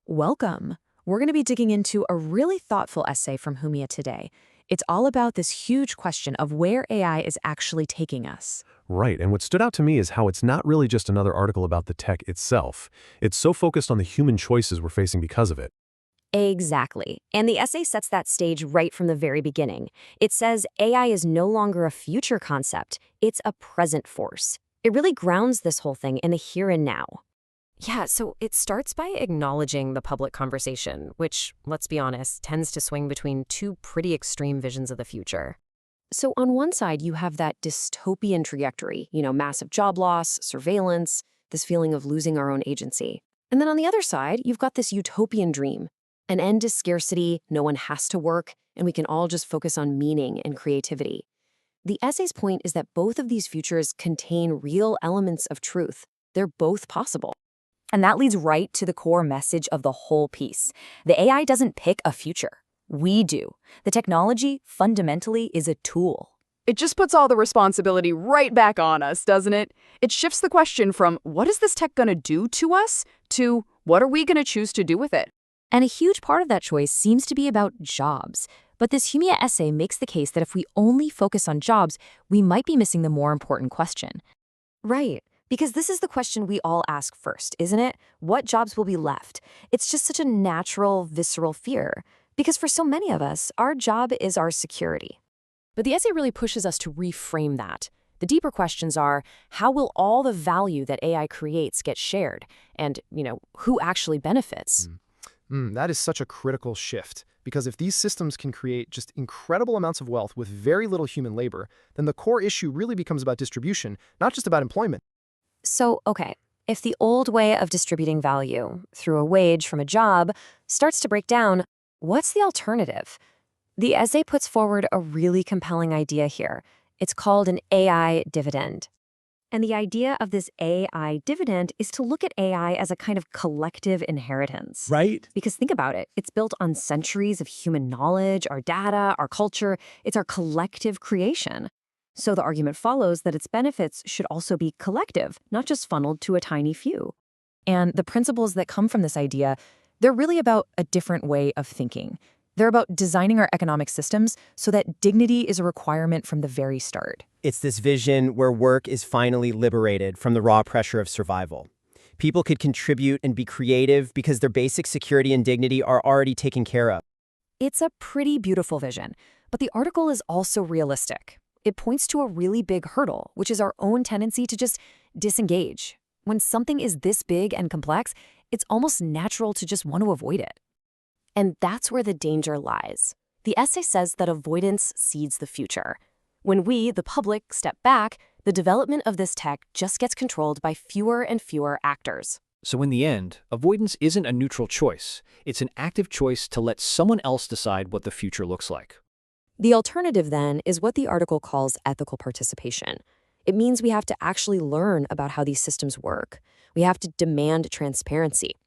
Welcome. We're going to be digging into a really thoughtful essay from Humia today. It's all about this huge question of where AI is actually taking us. Right, and what stood out to me is how it's not really just another article about the tech itself. It's so focused on the human choices we're facing because of it. Exactly. And the essay sets that stage right from the very beginning. It says AI is no longer a future concept, it's a present force. It really grounds this whole thing in the here and now. Yeah, so it starts by acknowledging the public conversation, which, let's be honest, tends to swing between two pretty extreme visions of the future. So on one side, you have that dystopian trajectory, massive job loss, surveillance, this feeling of losing our own agency. And then on the other side, you've got this utopian dream. An end to scarcity, no one has to work, and we can all just focus on meaning and creativity. The essay's point is that both of these futures contain real elements of truth. They're both possible. And that leads right to the core message of the whole piece. The AI doesn't pick a future. We do. The technology, fundamentally, is a tool. It just puts all the responsibility right back on us, doesn't it? It shifts the question from, what is this tech going to do to us, to, what are we going to choose to do with it? And a huge part of that choice seems to be about jobs. But this Humia essay makes the case that if we only focus on jobs, we might be missing the more important question. Right. Because this is the question we all ask first, isn't it? What jobs will be left? It's just such a natural, visceral fear. Because for so many of us, our job is our security. But the essay really pushes us to reframe that. The deeper questions are, how will all the value that AI creates get shared? And, who actually benefits? That is such a critical shift, because if these systems can create just incredible amounts of wealth with very little human labor, then the core issue really becomes about distribution, not just about employment. So, okay, if the old way of distributing value through a wage from a job starts to break down, what's the alternative? The essay puts forward a really compelling idea here. It's called an AI dividend. And the idea of this AI dividend is to look at AI as a kind of collective inheritance. Right? Because think about it, it's built on centuries of human knowledge, our data, our culture. It's our collective creation. So the argument follows that its benefits should also be collective, not just funneled to a tiny few. And the principles that come from this idea, they're really about a different way of thinking. They're about designing our economic systems so that dignity is a requirement from the very start. It's this vision where work is finally liberated from the raw pressure of survival. People could contribute and be creative because their basic security and dignity are already taken care of. It's a pretty beautiful vision, but the article is also realistic. It points to a really big hurdle, which is our own tendency to just disengage. When something is this big and complex, it's almost natural to just want to avoid it. And that's where the danger lies. The essay says that avoidance seeds the future. When we, the public, step back, the development of this tech just gets controlled by fewer and fewer actors. So in the end, avoidance isn't a neutral choice. It's an active choice to let someone else decide what the future looks like. The alternative, then, is what the article calls ethical participation. It means we have to actually learn about how these systems work. We have to demand transparency.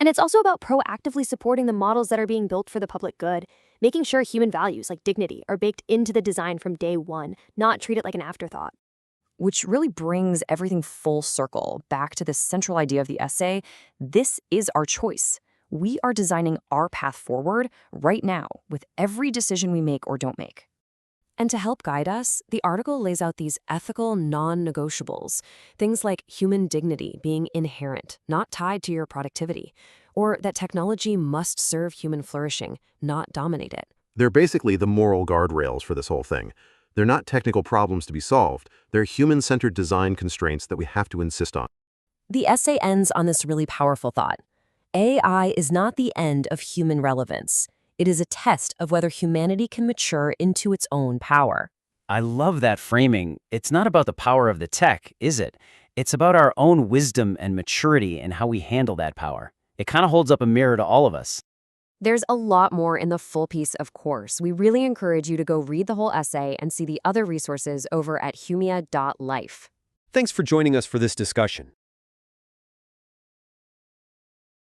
And it's also about proactively supporting the models that are being built for the public good, making sure human values like dignity are baked into the design from day one, not treated like an afterthought. Which really brings everything full circle back to the central idea of the essay. This is our choice. We are designing our path forward right now with every decision we make or don't make. And to help guide us, the article lays out these ethical non-negotiables, things like human dignity being inherent, not tied to your productivity, or that technology must serve human flourishing, not dominate it. They're basically the moral guardrails for this whole thing. They're not technical problems to be solved. They're human-centered design constraints that we have to insist on. The essay ends on this really powerful thought. AI is not the end of human relevance. It is a test of whether humanity can mature into its own power. I love that framing. It's not about the power of the tech, is it? It's about our own wisdom and maturity and how we handle that power. It kind of holds up a mirror to all of us. There's a lot more in the full piece, of course. We really encourage you to go read the whole essay and see the other resources over at humia.life. Thanks for joining us for this discussion.